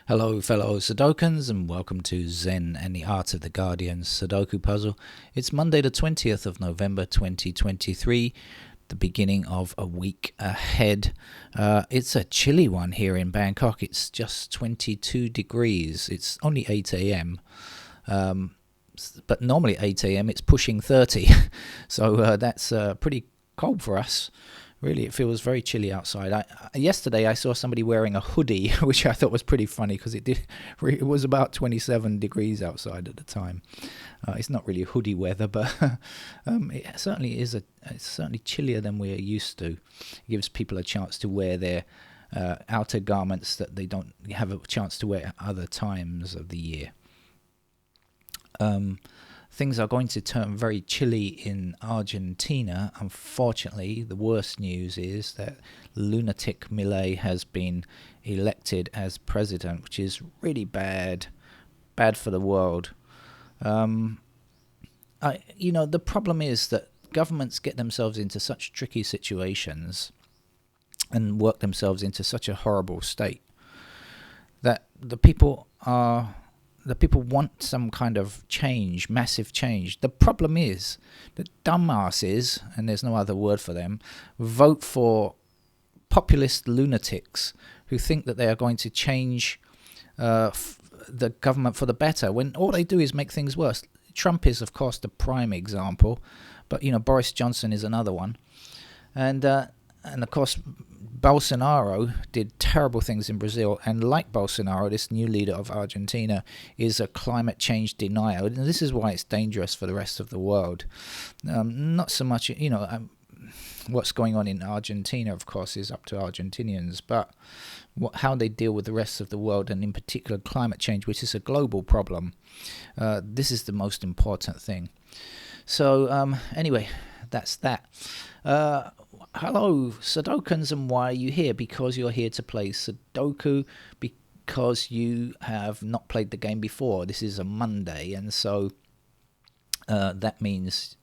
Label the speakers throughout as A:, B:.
A: Hello fellow Sudokans and welcome to Zen and the Art of the Guardian Sudoku Puzzle. It's Monday the 20th of November 2023, the beginning of a week ahead. It's a chilly one here in Bangkok. It's just 22 degrees. It's only 8 a.m. But normally 8 a.m. it's pushing 30. So that's pretty cold for us. Really, it feels very chilly outside. Yesterday I saw somebody wearing a hoodie, which I thought was pretty funny because it was about 27 degrees outside at the time. It's not really hoodie weather, but it certainly is. It's certainly chillier than we're used to. It gives people a chance to wear their outer garments that they don't have a chance to wear at other times of the year. Things are going to turn very chilly in Argentina. Unfortunately, the worst news is that lunatic Milei has been elected as president, which is really bad for the world. The problem is that governments get themselves into such tricky situations and work themselves into such a horrible state that the people want some kind of change, massive change. The problem is that dumbasses, and there's no other word for them, vote for populist lunatics who think that they are going to change the government for the better, when all they do is make things worse. Trump is, of course, the prime example, but Boris Johnson is another one. And of course, Bolsonaro did terrible things in Brazil, and like Bolsonaro, this new leader of Argentina is a climate change denier, and this is why it's dangerous for the rest of the world. Not so much, what's going on in Argentina, of course, is up to Argentinians, but how they deal with the rest of the world, and in particular climate change, which is a global problem, this is the most important thing. So anyway, that's that. Hello, Sudokans, and why are you here? Because you're here to play Sudoku, because you have not played the game before. This is a Monday, and so that means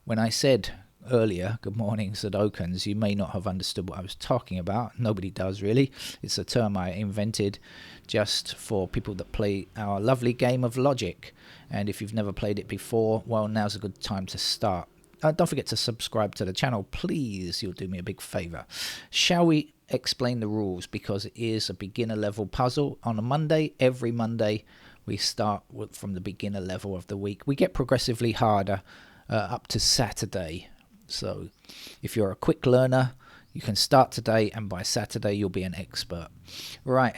A: when I said earlier, good morning, Sudokans, you may not have understood what I was talking about. Nobody does, really. It's a term I invented just for people that play our lovely game of Logic. And if you've never played it before, well, now's a good time to start. Don't forget to subscribe to the channel, please. You'll do me a big favour. Shall we explain the rules? Because it is a beginner level puzzle on a Monday. Every Monday we start from the beginner level of the week. We get progressively harder up to Saturday. So if you're a quick learner, you can start today, and by Saturday you'll be an expert. Right,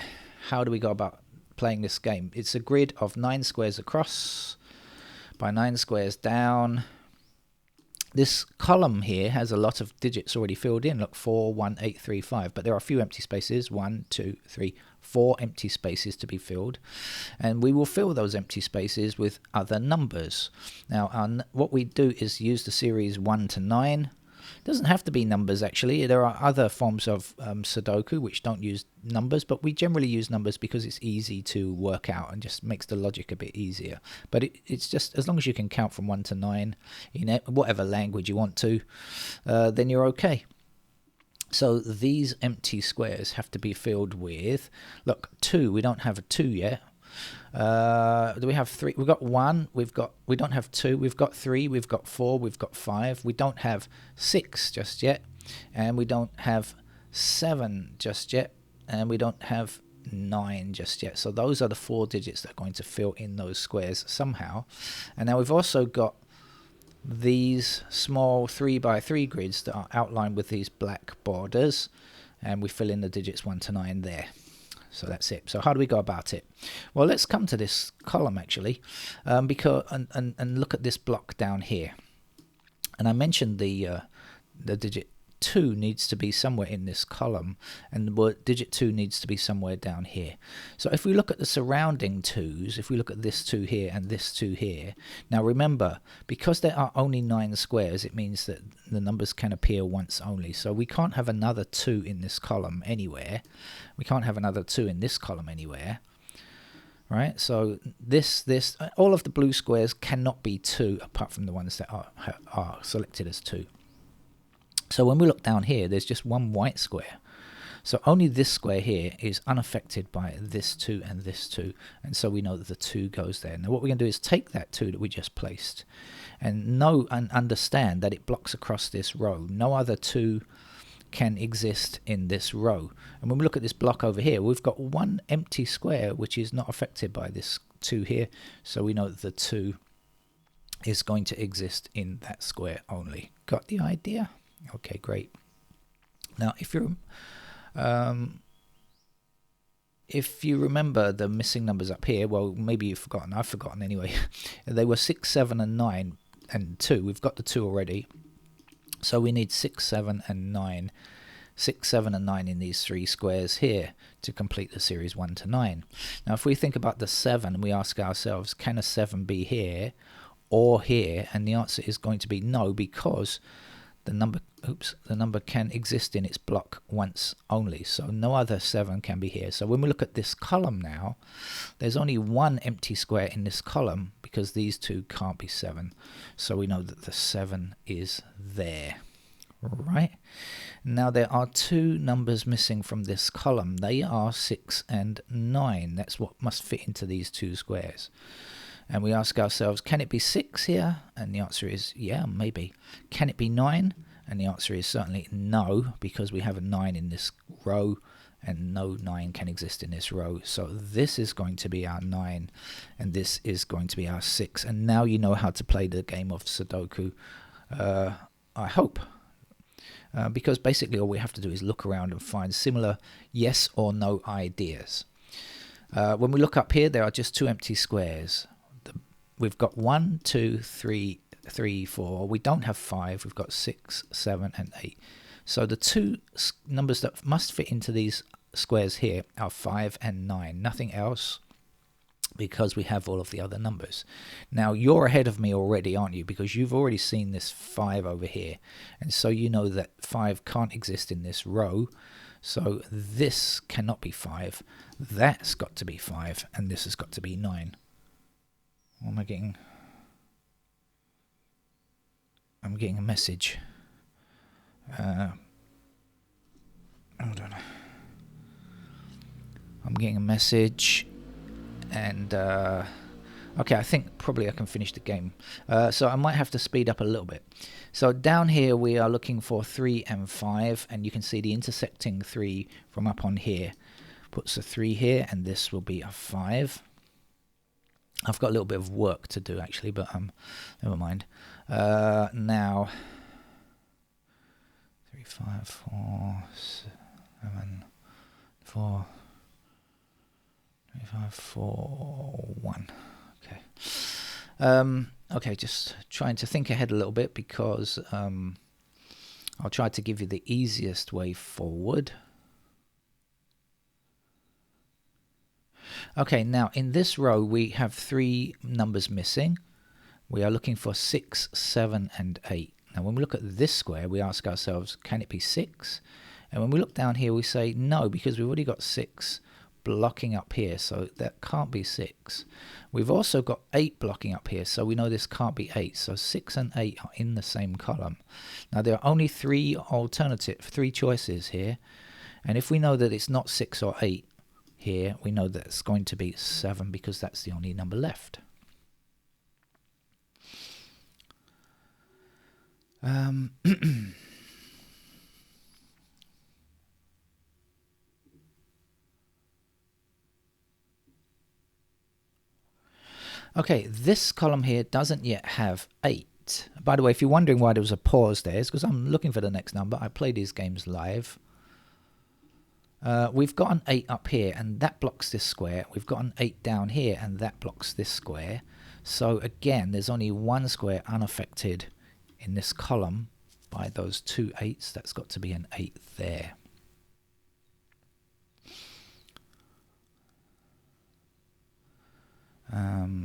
A: how do we go about playing this game? It's a grid of 9 squares across by 9 squares down. This column here has a lot of digits already filled in. Look, 4, 1, 8, 3, 5. But there are a few empty spaces. 1, 2, 3, 4 empty spaces to be filled. And we will fill those empty spaces with other numbers. Now, what we do is use the series 1 to 9. It doesn't have to be numbers, actually. There are other forms of Sudoku which don't use numbers, but we generally use numbers because it's easy to work out and just makes the logic a bit easier. But it's just, as long as you can count from 1 to 9 in whatever language you want to, then you're okay. So these empty squares have to be filled with, look, 2. We don't have a 2 yet. Do we have 3? We've got 1. We don't have 2. We've got 3. We've got 4. We've got 5. We don't have 6 just yet, and we don't have 7 just yet, and we don't have 9 just yet. So those are the 4 digits that are going to fill in those squares somehow. And now we've also got these small 3x3 grids that are outlined with these black borders, and we fill in the digits 1 to 9 there. So that's it. So how do we go about it? Well, let's come to this column actually, because and look at this block down here. And I mentioned the digit 2 needs to be somewhere in this column, and the word digit 2 needs to be somewhere down here. So if we look at the surrounding 2s, if we look at this 2 here and this 2 here, now remember, because there are only 9 squares, it means that the numbers can appear once only. So we can't have another 2 in this column anywhere. We can't have another 2 in this column anywhere. Right, so all of the blue squares cannot be 2 apart from the ones that are selected as 2. So when we look down here, there's just one white square. So only this square here is unaffected by this 2 and this 2, and so we know that the 2 goes there. Now what we're going to do is take that 2 that we just placed and know and understand that it blocks across this row. No other 2 can exist in this row. And when we look at this block over here, we've got one empty square which is not affected by this 2 here, so we know that the 2 is going to exist in that square only. Got the idea? Okay, great. Now if you remember the missing numbers up here, well, maybe you've forgotten. I've forgotten anyway. They were 6, 7 and 9 and 2. We've got the 2 already, so we need 6, 7 and 9. 6, 7 and 9 in these 3 squares here to complete the series 1 to 9. Now if we think about the 7, we ask ourselves, can a 7 be here or here? And the answer is going to be no, because the number can exist in its block once only, so no other 7 can be here. So when we look at this column now, there's only one empty square in this column because these 2 can't be 7, so we know that the 7 is there. Right, now there are 2 numbers missing from this column. They are 6 and 9. That's what must fit into these 2 squares. And we ask ourselves, can it be 6 here? And the answer is, yeah, maybe. Can it be 9? And the answer is certainly no, because we have a 9 in this row, and no 9 can exist in this row. So this is going to be our 9, and this is going to be our 6. And now you know how to play the game of Sudoku, I hope. Because basically all we have to do is look around and find similar yes or no ideas. When we look up here, there are just 2 empty squares. We've got 1, 2, 3, 4. We don't have 5. We've got 6, 7, and 8. So the 2 numbers that must fit into these squares here are 5 and 9. Nothing else, because we have all of the other numbers. Now you're ahead of me already, aren't you? Because you've already seen this 5 over here, and so you know that 5 can't exist in this row. So this cannot be 5. That's got to be 5, and this has got to be 9. What am I getting? I'm getting a message. Hold on. I'm getting a message, and okay, I think probably I can finish the game. So I might have to speed up a little bit. So down here we are looking for 3 and 5, and you can see the intersecting 3 from up on here puts a 3 here, and this will be a 5. I've got a little bit of work to do actually, but never mind. Now 3, 5, 4, 7, 4, 3, 5, 4, 1. Okay. Okay, just trying to think ahead a little bit, because I'll try to give you the easiest way forward. Okay, now in this row we have 3 numbers missing. We are looking for 6, 7, and 8. Now when we look at this square, we ask ourselves, can it be 6? And when we look down here, we say no, because we've already got 6 blocking up here, so that can't be 6. We've also got 8 blocking up here, so we know this can't be 8. So 6 and 8 are in the same column. Now there are only 3 choices here, and if we know that it's not 6 or 8 here, we know that it's going to be 7, because that's the only number left. Okay, this column here doesn't yet have 8. By the way, if you're wondering why there was a pause there, it's because I'm looking for the next number. I play these games live. We've got an 8 up here, and that blocks this square. We've got an 8 down here, and that blocks this square. So again, there's only one square unaffected in this column by those 2 8s. That's got to be an 8 there.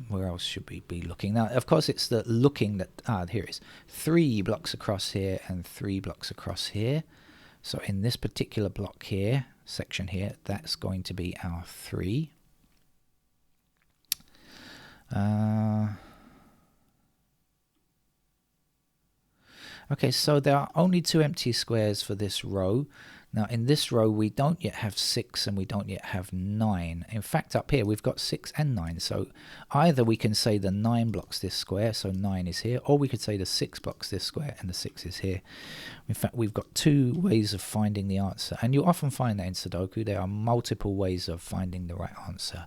A: Where else should we be looking? Now, of course, it's the looking that... here it is. 3 blocks across here and 3 blocks across here. So in this particular block here, section here, that's going to be our 3. Okay, so there are only 2 empty squares for this row. Now in this row we don't yet have 6 and we don't yet have 9. In fact, up here we've got 6 and 9. So either we can say the 9 blocks this square, so 9 is here, or we could say the 6 blocks this square and the 6 is here. In fact, we've got 2 ways of finding the answer, and you often find that in Sudoku. There are multiple ways of finding the right answer.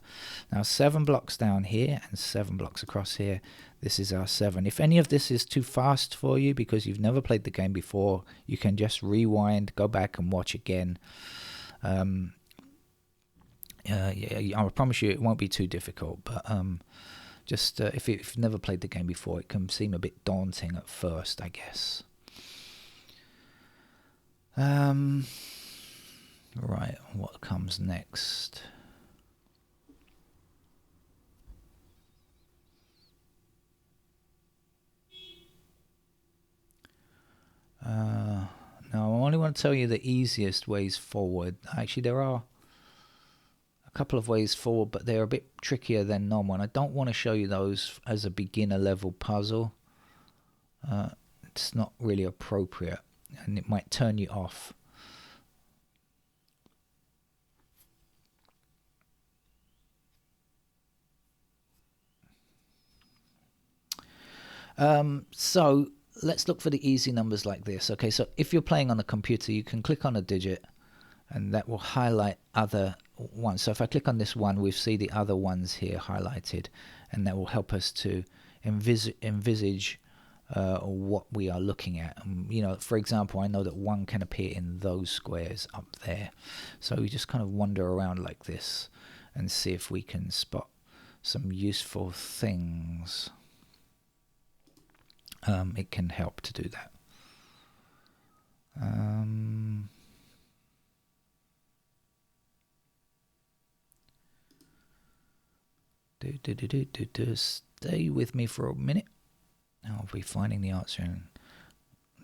A: Now 7 blocks down here and 7 blocks across here. This is our 7. If any of this is too fast for you because you've never played the game before, you can just rewind, go back and watch again. Yeah, I promise you it won't be too difficult, but just if you've never played the game before, it can seem a bit daunting at first, I guess. Right, what comes next? Now I only want to tell you the easiest ways forward. Actually, there are a couple of ways forward, but they're a bit trickier than normal, and I don't want to show you those as a beginner level puzzle. It's not really appropriate, and it might turn you off. So let's look for the easy numbers like this. Okay, so if you're playing on a computer, you can click on a digit and that will highlight other ones. So if I click on this one, we see the other ones here highlighted, and that will help us to envisage what we are looking at. You know, for example, I know that 1 can appear in those squares up there. So we just kind of wander around like this and see if we can spot some useful things. It can help to do that. Stay with me for a minute. I'll be finding the answer in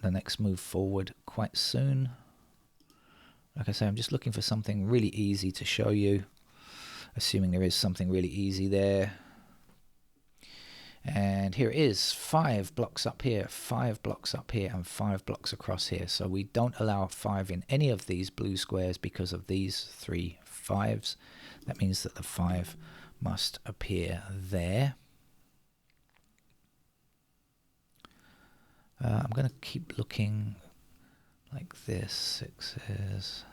A: the next move forward quite soon. Like I say, I'm just looking for something really easy to show you, assuming there is something really easy there. And here it is, 5 blocks up here, 5 blocks up here, and 5 blocks across here. So we don't allow 5 in any of these blue squares because of these 3 5s. That means that the 5 must appear there. I'm going to keep looking like this. 6s.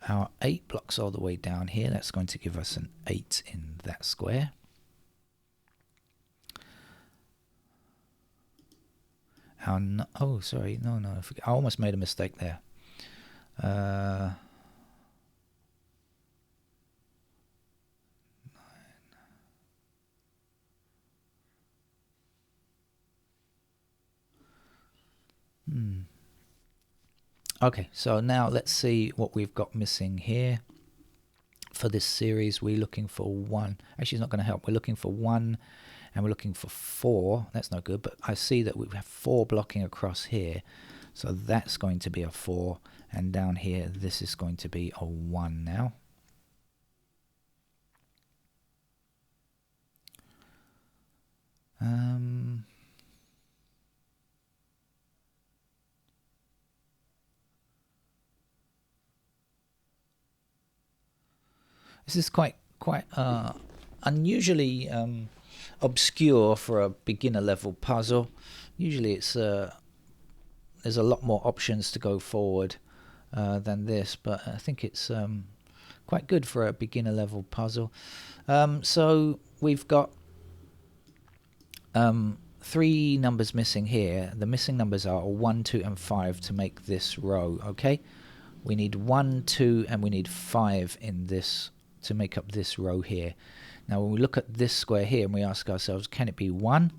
A: Our 8 blocks all the way down here. That's going to give us an 8 in that square. Oh, sorry. No. I almost made a mistake there. Okay, so now let's see what we've got missing here. For this series, we're looking for 1. Actually, it's not going to help. We're looking for 1 and we're looking for 4. That's no good, but I see that we have 4 blocking across here. So that's going to be a 4. And down here, this is going to be a 1 now. This is quite unusually obscure for a beginner level puzzle. Usually it's there's a lot more options to go forward than this, but I think it's quite good for a beginner level puzzle. So we've got 3 numbers missing here. The missing numbers are 1, 2 and 5 to make this row. Okay, we need 1, 2 and we need 5 in this to make up this row here. Now when we look at this square here and we ask ourselves, can it be 1?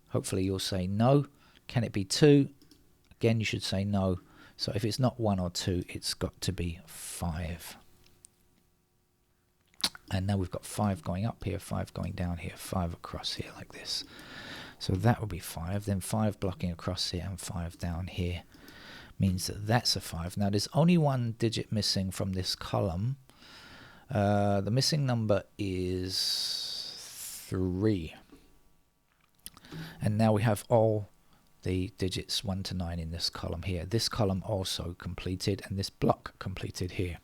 A: Hopefully you'll say no. Can it be 2? Again, you should say no. So if it's not 1 or 2, it's got to be 5. And now we've got 5 going up here, 5 going down here, 5 across here like this. So that will be 5. Then 5 blocking across here and 5 down here means that that's a 5. Now there's only one digit missing from this column. The missing number is 3. And now we have all the digits 1 to 9 in this column here. This column also completed, and this block completed here.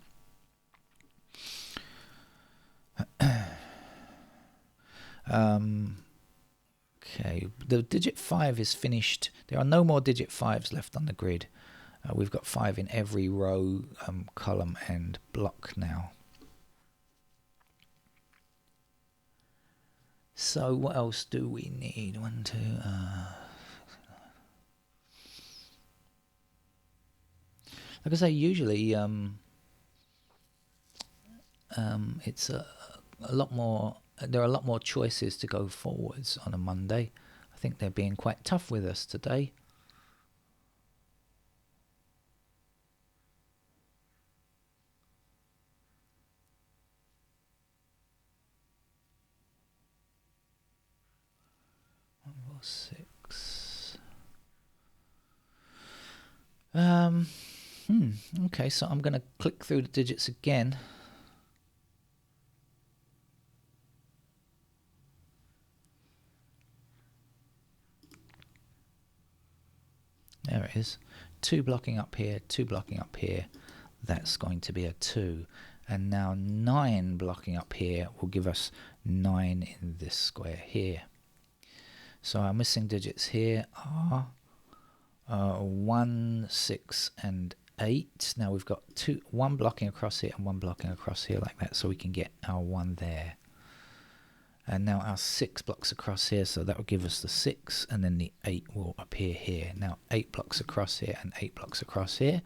A: Okay, the digit 5 is finished. There are no more digit 5s left on the grid. We've got 5 in every row, column and block now. So what else do we need? 1, 2, like I say, usually it's a lot more. There are a lot more choices to go forwards on a Monday. I think they're being quite tough with us today. Six. Okay, so I'm going to click through the digits again. There it is. 2 blocking up here, 2 blocking up here. That's going to be a 2. And now 9 blocking up here will give us 9 in this square here. So our missing digits here are 1, 6, and 8. Now we've got 1 blocking across here and 1 blocking across here like that, so we can get our 1 there. And now our 6 blocks across here, so that will give us the 6, and then the 8 will appear here. Now 8 blocks across here and 8 blocks across here.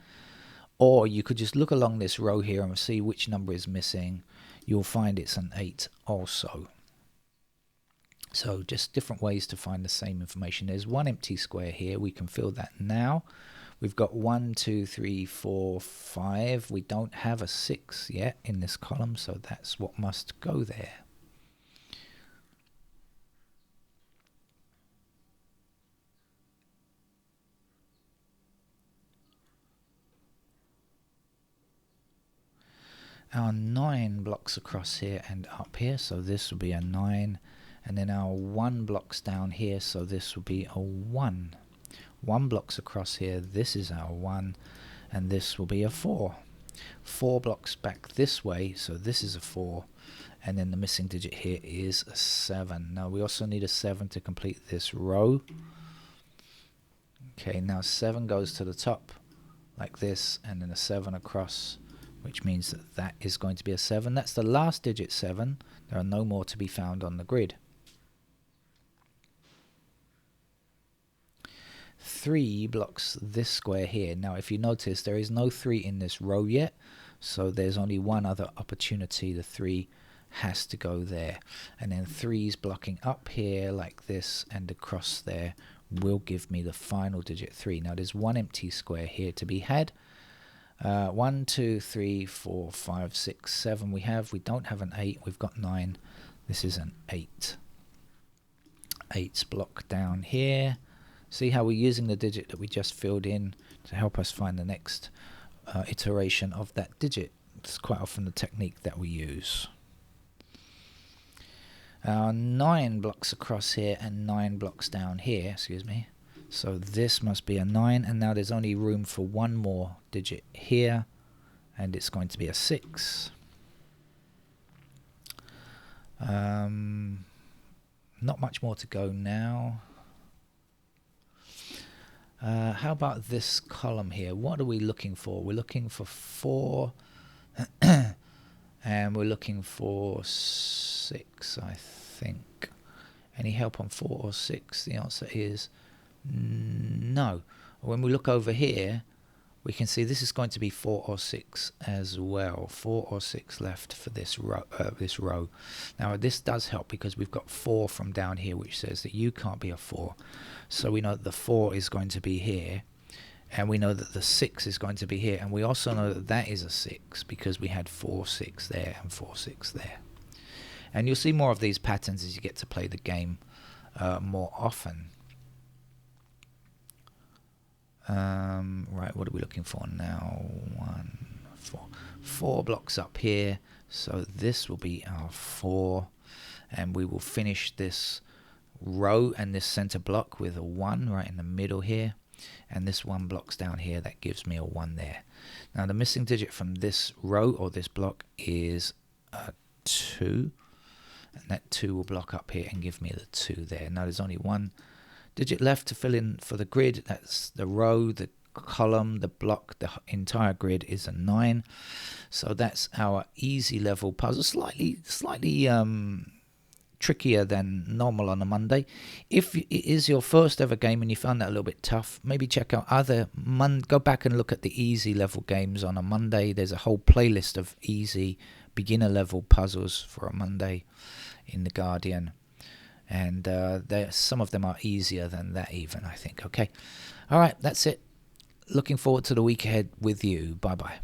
A: Or you could just look along this row here and see which number is missing. You'll find it's an 8 also. So just different ways to find the same information. There's 1 empty square here. We can fill that now. We've got 1, 2, 3, 4, 5. We don't have a 6 yet in this column, so that's what must go there. Our 9 blocks across here and up here, so this will be a 9. And then our 1 blocks down here, so this will be a 1. 1 blocks across here, this is our 1, and this will be a 4. 4 blocks back this way, so this is a 4, and then the missing digit here is a 7. Now we also need a 7 to complete this row. Okay, now 7 goes to the top like this, and then a 7 across, which means that that is going to be a 7. That's the last digit 7. There are no more to be found on the grid. 3 blocks this square here. Now if you notice, there is no 3 in this row yet, so there's only one other opportunity. The 3 has to go there, and then 3's blocking up here like this and across there will give me the final digit 3. Now there's 1 empty square here to be had. 1, 2, 3, 4, 5, 6, 7 we don't have an 8. We've got 9. This is an 8. 8's block down here. See how we're using the digit that we just filled in to help us find the next iteration of that digit. It's quite often the technique that we use. 9 blocks across here and 9 blocks down here, excuse me. So this must be a 9, and now there's only room for 1 more digit here, and it's going to be a 6. Not much more to go now. How about this column here? What are we looking for? We're looking for 4 and we're looking for 6, I think. Any help on 4 or 6? The answer is no. When we look over here, we can see this is going to be 4 or 6 as well. 4 or 6 left for this row. Now this does help because we've got 4 from down here, which says that you can't be a 4. So we know that the 4 is going to be here, and we know that the 6 is going to be here, and we also know that that is a 6 because we had 4, 6 there and 4, 6 there. And you'll see more of these patterns as you get to play the game more often. Right, what are we looking for now? 4 blocks up here. So this will be our 4, and we will finish this row and this center block with a 1 right in the middle here, and this 1 blocks down here. That gives me a 1 there. Now the missing digit from this row or this block is 2, and that 2 will block up here and give me the 2 there. Now there's only 1 digit left to fill in for the grid. That's the row, the column, the block. The entire grid is a 9. So that's our easy level puzzle. Slightly trickier than normal on a Monday. If it is your first ever game and you found that a little bit tough, maybe check out go back and look at the easy level games on a Monday. There's a whole playlist of easy beginner level puzzles for a Monday in The Guardian, and some of them are easier than that even, I think. Okay, all right, that's it. Looking forward to the week ahead with you. Bye bye.